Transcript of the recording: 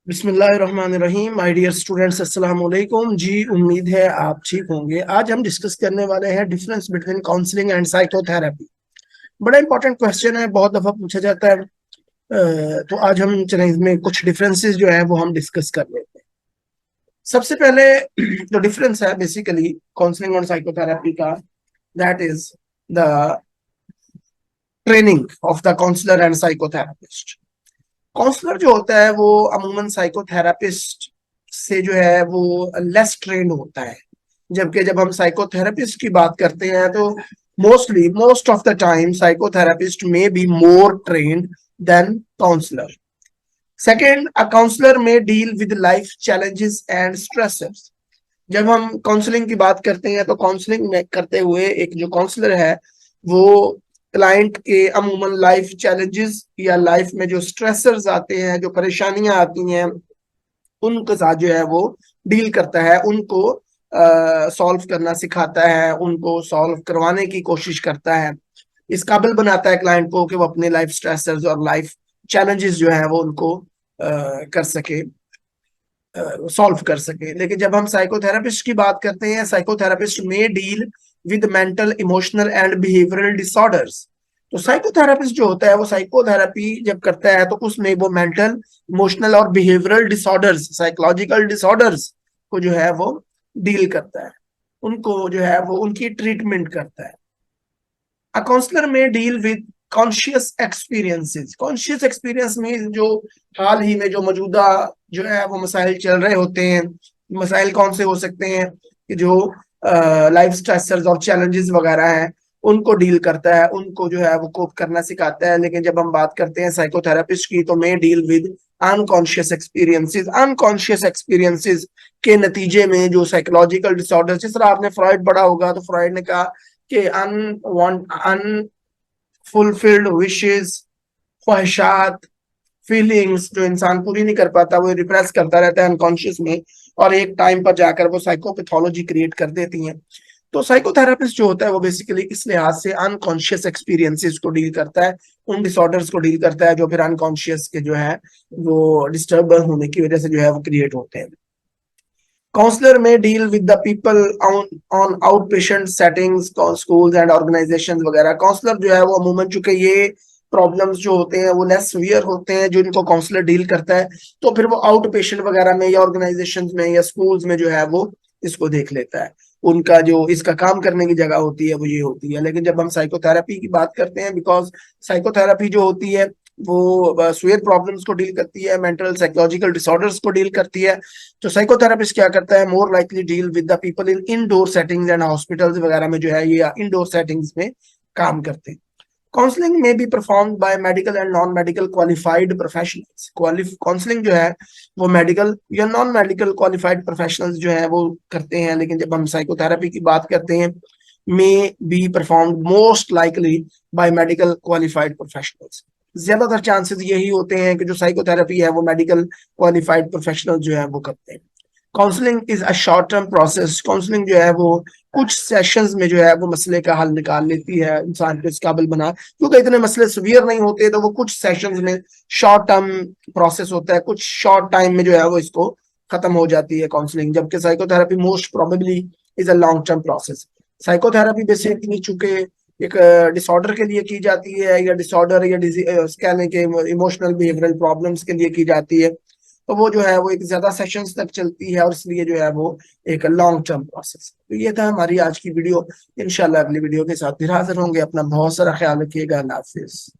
बिस्मिल्लाहिर्रहमानिर्रहीम। My dear students, अस्सलाम वालेकुम जी। उम्मीद है आप ठीक होंगे। आज हम डिस्कस करने वाले हैं difference between counselling and psychotherapy. बड़ा इंपॉर्टेंट क्वेश्चन है, बहुत दफा पूछा जाता है। तो आज हम चलें इसमें कुछ डिफरेंसेस जो है वो हम डिस्कस कर लेते हैं। सबसे पहले जो डिफरेंस है बेसिकली काउंसलिंग और साइकोथेरेपी का, that is the training of the counsellor and psychotherapist. Counsellor जो होता है वो अमूमन साइकोथेरापिस्ट से जो है वो लेस ट्रेंड होता है, जबकि जब हम साइकोथेरापिस्ट की बात करते हैं तो most of the time psychotherapist में be more trained than counsellor. Second, a counsellor में deal with life challenges and stresses. जब हम काउंसलिंग की बात करते हैं तो काउंसलिंग में करते हुए एक जो काउंसलर है वो क्लाइंट के अमूमन लाइफ चैलेंजेस या लाइफ में जो स्ट्रेसर्स आते हैं, जो परेशानियां आती हैं, उनके साथ जो है वो डील करता है, उनको सॉल्व करना सिखाता है, उनको सॉल्व करवाने की कोशिश करता है, इस काबिल बनाता है क्लाइंट को कि वो अपने लाइफ स्ट्रेसर्स और लाइफ चैलेंजेस जो है वो उनको कर सके, सॉल्व कर सके। लेकिन जब हम साइकोथेरापिस्ट की बात करते हैं, साइकोथेरापिस्ट में deal with mental, emotional and behavioural disorders. तो साइकोथेरापिस्ट जो होता है वो साइकोथेरेपी जब करता है तो उसमें वो मेंटल, इमोशनल और बिहेवियरल डिसऑर्डर्स, साइकोलॉजिकल डिसऑर्डर्स को जो है वो डील करता है, उनको जो है वो उनकी ट्रीटमेंट करता है। अ काउंसलर में deal with conscious experiences. Conscious experience में जो हाल ही में जो मौजूदा जो है वो मसाइल चल रहे होते हैं। मसाइल कौन से हो सकते हैं कि जो लाइफ स्ट्रेसर्स और चैलेंजेस वगैरह हैं उनको डील करता है, उनको जो है वो कोप करना सिखाता है। लेकिन जब हम बात करते हैं साइकोथेरापिस्ट की तो may deal with unconscious experiences. Unconscious experiences के नतीजे में जो साइकोलॉजिकल डिसऑर्डर, जिस तरह आपने फ्रॉइड पढ़ा होगा तो फ्रॉइड ने कहा कि अनफुलफिल्ड विशेस, ख्वाहिशात, फीलिंग्स जो इंसान पूरी नहीं कर पाता वो रिप्रेस करता रहता है अनकॉन्शियस में, और एक टाइम पर जाकर वो साइकोपैथोलॉजी क्रिएट कर देती हैं। तो साइकोथेरापिस्ट जो होता है वो बेसिकली इस लिहाज से अनकॉन्शियस एक्सपीरियंसेस को डील करता है, उन डिसऑर्डर्स को डील करता है जो फिर अनकॉन्शियस के जो है वो डिस्टर्ब होने की वजह से जो है वो क्रिएट होते हैं। काउंसलर में deal with the people on on out patient settings, schools and organisations वगैरह। काउंसलर जो है वो अमूमन चूंकि ये प्रॉब्लम्स जो होते हैं वो लेस सीवियर होते हैं जो इनको काउंसलर डील करता है, तो फिर वो आउट पेशेंट वगैरह में या ऑर्गेनाइजेशंस में या स्कूल्स में जो है वो इसको देख लेता है। उनका जो इसका काम करने की जगह होती है वो ये होती है। लेकिन जब हम साइकोथेरेपी की बात करते हैं, बिकॉज साइकोथेरेपी जो होती है वो सुगर प्रॉब्लम्स को डील करती है, मेंटल साइकोलॉजिकल डिसऑर्डर्स को डील करती है। तो साइकोथेरेपिस्ट क्या करता है, more likely deal with the people in indoor settings and hospitals वगैरह में जो है ये इनडोर सेटिंग्स में काम करते हैं। काउंसलिंग में be performed by medical and non medical qualified professionals. Counselling जो है वो मेडिकल या नॉन मेडिकल क्वालिफाइड प्रोफेशनल्स जो है वो करते हैं। लेकिन जब हम साइकोथेरेपी की बात करते हैं, may be performed most likely by medical qualified professionals. ज्यादातर चांसेस यही होते हैं कि जो साइकोथेरेपी है वो मेडिकल क्वालिफाइड प्रोफेशनल जो है वो करते हैं। Counselling is a short term process. Counselling जो है वो कुछ सेशंस में जो है वो मसले का हल निकाल लेती है, इंसान को इस काबिल बना, क्योंकि इतने मसले सीवियर नहीं होते तो वो कुछ सेशंस में शॉर्ट टर्म प्रोसेस होता है, कुछ शॉर्ट टाइम में जो है वो इसको खत्म हो जाती है काउंसलिंग। जबकि psychotherapy most probably is a long term process. Psychotherapy basically चूंकि एक डिसऑर्डर के लिए की जाती है या डिसऑर्डर या कह लें कि इमोशनल बिहेवियरल प्रॉब्लम्स के लिए की जाती है, तो वो जो है वो एक ज्यादा सेशंस तक चलती है और इसलिए जो है वो एक लॉन्ग टर्म प्रोसेस। तो ये था हमारी आज की वीडियो। इंशाल्लाह अगली वीडियो के साथ फिर हाजिर होंगे। अपना बहुत सारा ख्याल रखिएगा। अल्लाह हाफिज।